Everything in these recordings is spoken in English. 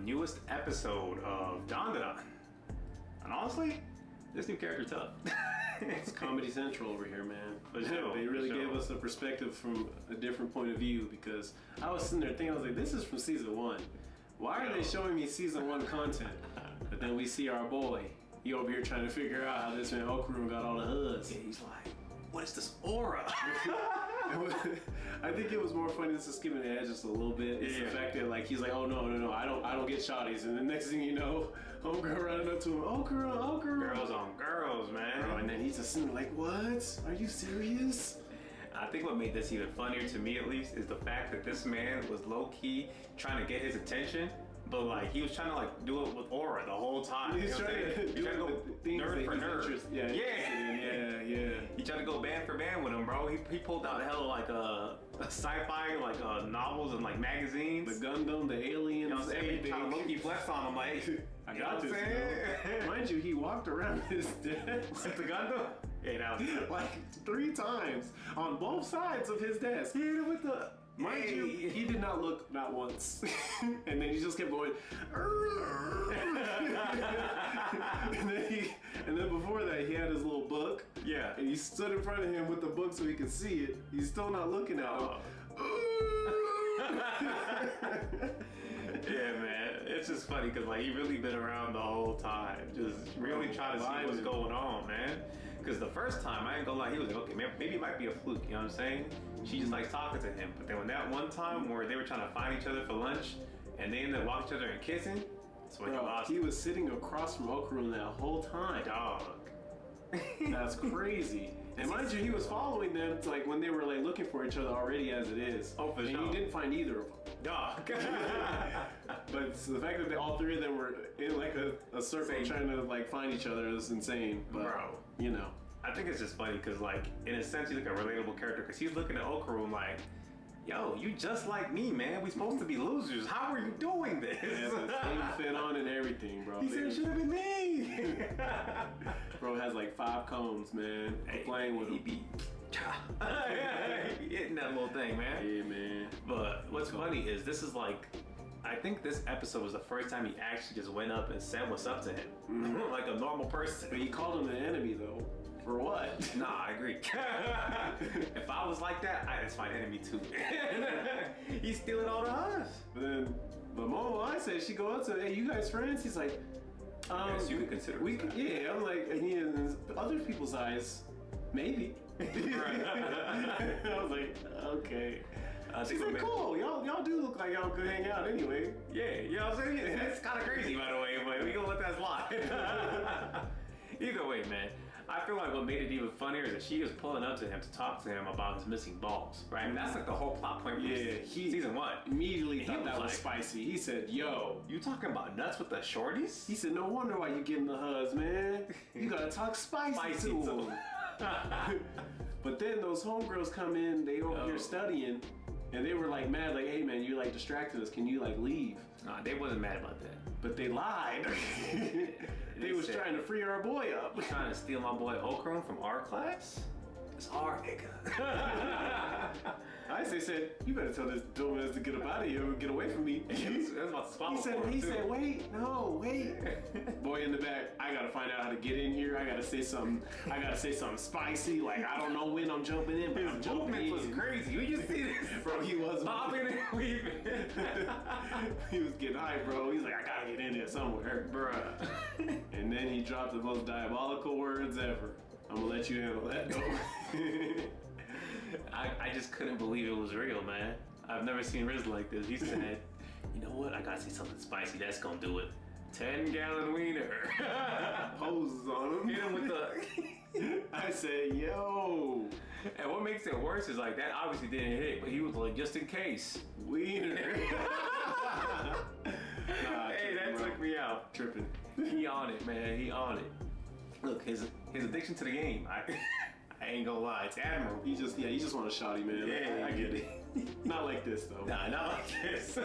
newest episode of Don Don. And honestly, this new character tough. It's Comedy Central over here, man. For sure, They really for sure. gave us a perspective from a different point of view, because I was sitting there thinking, I was like, this is from season 1. Why are they showing me season 1 content? But then we see our boy. He over here trying to figure out how this man Okroon got all the hoods. And he's like, what is this aura? I think it was more funny just to skip the edge just a little bit. It's the fact that like he's like, oh no, I don't get shotties, and the next thing you know, homegirl running up to him, Okroon. Girls on girls, man. Bro, and then he's just sitting there like, what? Are you serious? I think what made this even funnier, to me at least, is the fact that this man was low-key trying to get his attention, but like he was trying to like do it with aura the whole time. He's trying to do go things nerd for that nerd. Yeah. He tried to go band for band with him, bro. He pulled out hella like a sci-fi like novels and like magazines. The Gundam, the aliens, You know what I'm saying? everything. Trying to low-key flex on him, like, I you got know what I'm this. saying? Mind you, he walked around his desk With the Gundam? Yeah, that was like 3 times on both sides of his desk. Hit it with the. Mind you, he did not look not once. And then he just kept going. and then before that, he had his little book. Yeah. And he stood in front of him with the book so he could see it. He's still not looking at him. Yeah, man. It's just funny because like he really been around the whole time, just really trying to see what's going on, man. Because the first time, I ain't gonna lie, he was like, okay, maybe it might be a fluke. You know what I'm saying? She just likes talking to him. But then when that one time where they were trying to find each other for lunch, and they ended up walking each other and kissing, that's when he lost. He was sitting across from Okroon that whole time. Dog. That's crazy. And mind you, he was following them to, like when they were like looking for each other already as it is. Oh, for and sure. he didn't find either of them. Dog. But so the fact that all 3 of them were in like a circle trying to like find each other is insane. But, bro, you know. I think it's just funny because like in a sense he's like a relatable character because he's looking at Okroon like, yo, you just like me, man. We supposed to be losers. How are you doing this? He has the same fit on and everything, bro. He said it should have been me. Bro has like 5 combs, man. I'm playing with him. He be hitting that little thing, man. Yeah, man. But what's funny is this is like, I think this episode was the first time he actually just went up and said what's up to him. Like a normal person. But he called him an enemy though. For what? Nah, I agree. If I was like that, that's my enemy too. He's stealing all the us. But then the moment I said, she go up to him, hey, you guys friends? He's like, yes, you could consider we could, yeah. I'm like, and in other people's eyes, maybe. I was like, okay. She's like, cool. Y'all do look like y'all could hang out anyway. Yeah, you know what I'm saying? That's kind of crazy, by the way, but we gonna let that slide. Either way, man, I feel like what made it even funnier is that she was pulling up to him to talk to him about his missing balls, right? And that's like the whole plot point from season 1. Immediately thought that was like, spicy. He said, yo. You talking about nuts with the shorties? He said, no wonder why you getting the hugs, man. You gotta talk spicy to him. But then those homegirls come in, they over here studying, and they were like mad, like, hey man, you like distracted us, can you like leave? Nah, they wasn't mad about that. But they lied. They was trying to free our boy up. You trying to steal my boy Okroon from our class? It's our nigga. I said, you better tell this dumbass to get up out of here and get away from me. That's about to swallow He said, wait. Boy in the back, I gotta find out how to get in here. I gotta say something spicy. Like, I don't know when I'm jumping in, but I'm jumping in. His movement was crazy. You just see this? Bro, he was bobbing and weaving. He was getting hyped, bro. He's like, I gotta get in there somewhere. Bruh. And then he dropped the most diabolical words ever. I'm gonna let you handle that, though. I just couldn't believe it was real, man. I've never seen Riz like this. He said, you know what? I gotta say something spicy. That's gonna do it. 10-gallon wiener. Poses on him. Hit him with the... I said, yo. And what makes it worse is like that obviously didn't hit, but he was like, just in case. Wiener. Hey, that took me out. Tripping. He on it, man. He on it. Look, his addiction to the game. I I ain't gonna lie, it's admirable. You just want a shotty, man. Yeah, I get it. Not like this though. Nah, not like this.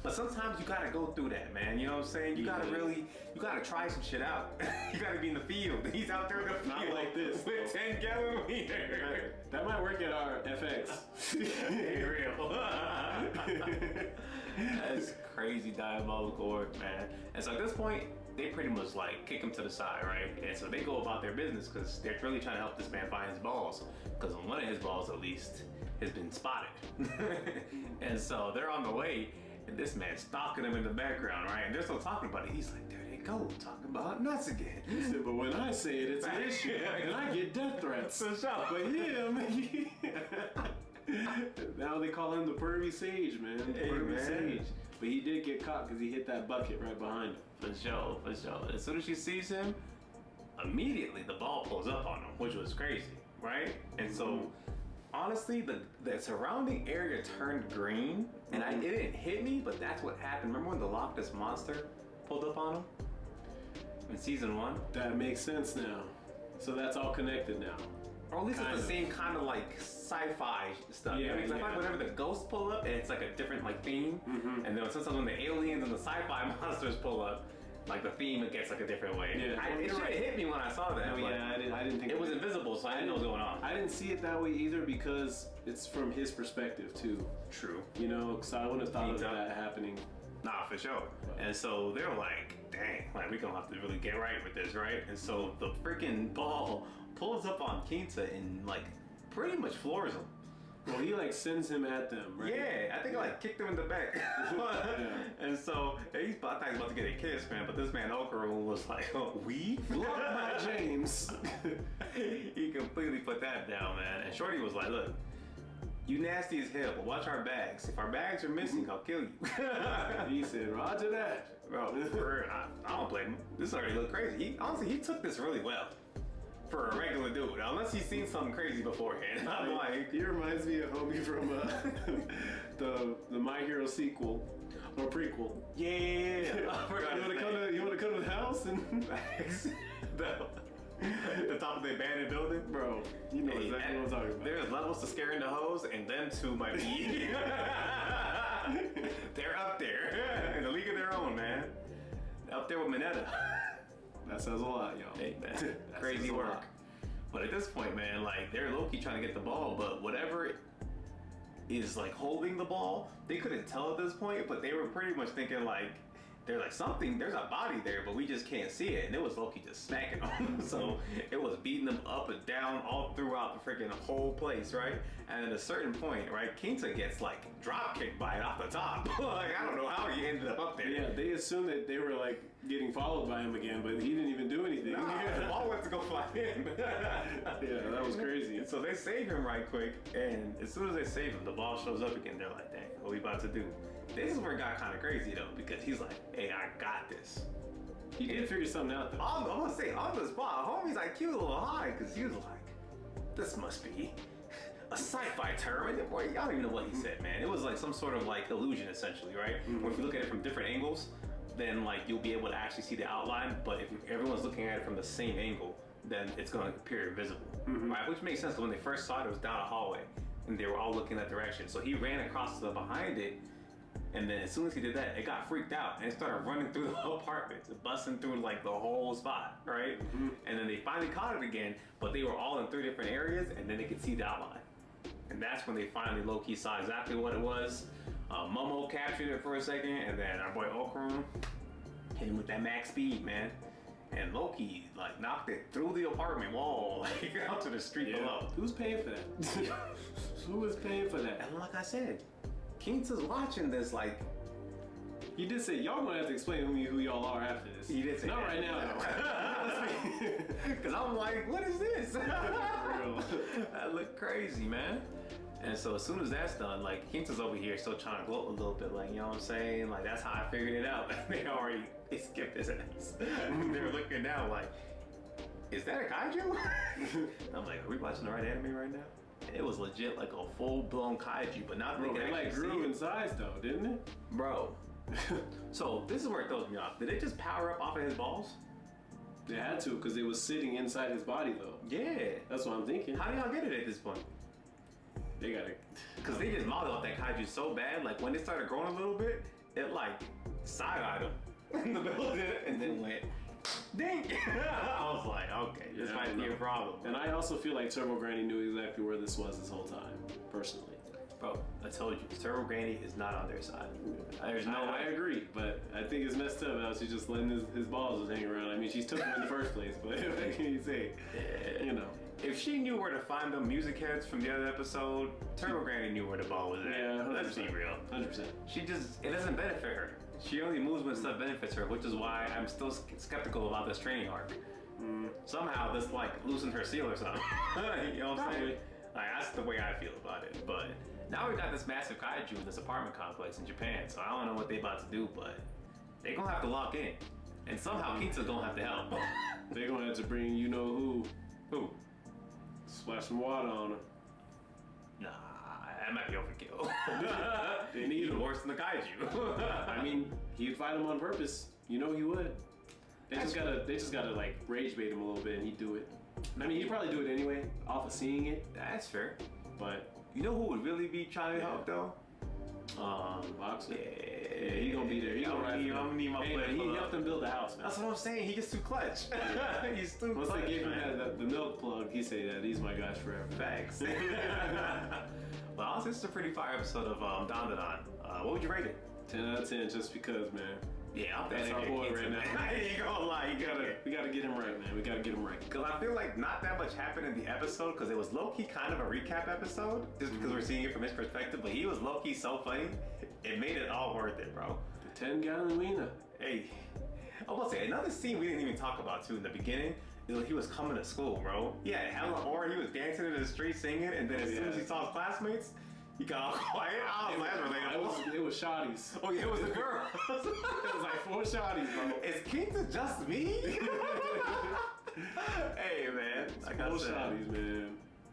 But sometimes you gotta go through that, man. You know what I'm saying? You gotta try some shit out. You gotta be in the field. He's out there in the field. Not like this. With 10-gallon wiener. That might work at our FX. Ain't real. That's crazy diabolical work, man. And so at this point, they pretty much like kick him to the side, right? And so they go about their business because they're really trying to help this man find his balls. Because on one of his balls, at least, has been spotted. And so they're on the way, and this man's stalking them in the background, right? And they're still talking about it. He's like, there they go, talking about nuts again. He said, but when I say it, it's an issue, and I get death threats. For sure. But him, now they call him the pervy sage, man. Hey, Pervy man. sage. But he did get caught because he hit that bucket right behind him. For sure, for sure. As soon as she sees him, immediately the ball pulls up on him, which was crazy, right? And so, honestly, the surrounding area turned green, and it didn't hit me, but that's what happened. Remember when the Loch Ness Monster pulled up on him in season 1? That makes sense now. So that's all connected now. Or at least Kind it's the of. same kind of like sci-fi stuff. Yeah, Because I yeah. find whenever the ghosts pull up, and it's like a different like theme, and then sometimes when the aliens and the sci-fi monsters pull up, like the theme it gets like a different way. Yeah. It should have hit me when I saw that. No, but yeah, I didn't think it was invisible, so I didn't know what was going on. I didn't see it that way either because it's from his perspective too. True. You know, because I wouldn't have thought of Kinta. that happening. Nah, for sure. And so they're like, dang, like we gonna have to really get right with this, right? And so the freaking ball pulls up on Kinta and like pretty much floors him. Well, he like sends him at them, right? Yeah, I think I like kicked him in the back. And so I thought he was about to get a kiss, man, but this man Okaru was like, oh, we? Blocked by James. He completely put that down, man. And Shorty was like, look, you nasty as hell, but watch our bags. If our bags are missing, I'll kill you. He said, Roger that. Bro, for real, I don't blame him. This already looked crazy. Honestly, he took this really well for a regular dude, unless he's seen something crazy beforehand. I'm like, He reminds me of homie from the My Hero sequel or prequel. yeah. I forgot You his want name. to come to the house and the top of the abandoned building? bro, you know exactly what I'm talking about. There's levels to scaring the hoes, and them two might be. They're up there in the league of their own, man. Up there with Mineta. That says a lot, y'all. Hey, man, That crazy says a work. lot. But at this point, man, like they're low-key trying to get the ball, but whatever is like holding the ball, they couldn't tell at this point, but they were pretty much thinking like, they're like something, there's a body there, but we just can't see it. And it was low-key just smacking them. So it was beating them up and down all throughout the freaking whole place, right? And at a certain point, right, Kinta gets like drop kicked by it off the top. Like, I don't know how he ended up there. Yeah, they assumed that they were like getting followed by him again, but he didn't even do anything. Nah, the ball went to go find him. Yeah, that was crazy. And so they save him right quick, and as soon as they save him, the ball shows up again. They're like, dang, what we about to do? This is where it got kind of crazy though, because he's like, hey, I got this. He did figure something out though. I'm gonna say on the spot, homie's IQ a little high, because he was like, this must be a sci-fi term. And boy, I don't even know what he said, man. It was like some sort of like illusion essentially, right? Where if you look at it from different angles, then like you'll be able to actually see the outline, but if everyone's looking at it from the same angle, then it's gonna appear invisible, right? Which makes sense, because when they first saw it, it was down a hallway, and they were all looking that direction. So he ran across to the behind it, and then as soon as he did that, it got freaked out and it started running through the apartments, busting through like the whole spot, right? And then they finally caught it again, but they were all in 3 different areas, and then they could see the outline. And that's when they finally low-key saw exactly what it was. Momo captured it for a second, and then our boy Okrum hit him with that max speed, man. And Loki like knocked it through the apartment wall, like out to the street below. Who's paying for that? Who is paying for that? And like I said, Kinta's watching this like. He did say y'all gonna have to explain to me who y'all are after this. He did say not that. right now. Because I'm like, what is this? For real. That looked crazy, man. And so as soon as that's done, like Kinta's over here still trying to gloat a little bit, like, you know what I'm saying? Like, that's how I figured it out. They skipped his ass. They're looking down like, is that a kaiju? I'm like, are we watching the right anime right now? And it was legit like a full-blown kaiju, but not Bro, it like grew in size though, didn't it? Bro. So this is where it throws me off. Did it just power up off of his balls? They had to, because it was sitting inside his body, though. Yeah. That's what I'm thinking. How do y'all get it at this point? They gotta... Because they just modeled off that kaiju so bad, like when they started growing a little bit, it like side-eyed them in the building and then went ding. I was like, okay, this might be a problem. And I also feel like Turbo Granny knew exactly where this was this whole time, personally. Bro, I told you, Turbo Granny is not on their side. There's no way. I agree, but I think it's messed up how she's just letting his balls just hang around. I mean, she's took him in the first place, but what can you say? Yeah. You know. If she knew where to find them music heads from the other episode, Turbo Granny knew where the ball was at. Yeah, 100%. Let's be real. 100%. She just, it doesn't benefit her. She only moves when stuff benefits her, which is why I'm still skeptical about this training arc. Somehow this like loosened her seal or something. You know what I'm saying? Like, that's the way I feel about it. But now we got this massive kaiju in this apartment complex in Japan, so I don't know what they about to do, but they gonna have to lock in. And somehow Kinta's gonna have to help. They're gonna have to bring you know who. Who? Splash some water on her. Nah, that might be overkill. They need him. Worse than the kaiju. I mean, he'd fight him on purpose. You know he would. They just gotta like rage bait him a little bit and he'd do it. I mean, he'd probably do it anyway, off of seeing it. That's fair. But you know who would really be trying to help though? Boxer. Yeah, he gonna be there. He gonna ride. I'm gonna need my player. He helped them build the house, man. That's what I'm saying. He gets too clutch. He's too Once clutch. they gave him the milk plug, he said that he's my guys forever. Facts. Well, honestly, this is a pretty fire episode of Don. What would you rate it? 10 out of 10, just because, man. Yeah, I'm That's our boy right now. I ain't gonna lie. We gotta get him right, man. We gotta get him right. Because I feel like not that much happened in the episode because it was low-key kind of a recap episode just because we're seeing it from his perspective, but he was low-key so funny, it made it all worth it, bro. The 10-gallon wiener. Hey, I will say, another scene we didn't even talk about too in the beginning is when he was coming to school, bro. He had hella aura, he was dancing in the street singing, and then as soon as he saw his classmates, he got all quiet. I was like, that's relatable. It was shotties. Oh yeah, it was the girl. It was like 4 shotties, bro. Is Kinta just me? Hey man, like I 4 said, shotties, man.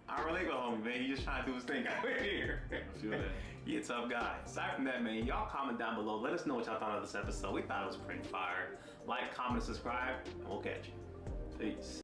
I relate with homie, man. He just trying to do his thing out here. I feel that. He a tough guy. Aside from that, man, y'all comment down below. Let us know what y'all thought of this episode. We thought it was pretty fire. Like, comment, subscribe, and we'll catch you. Peace.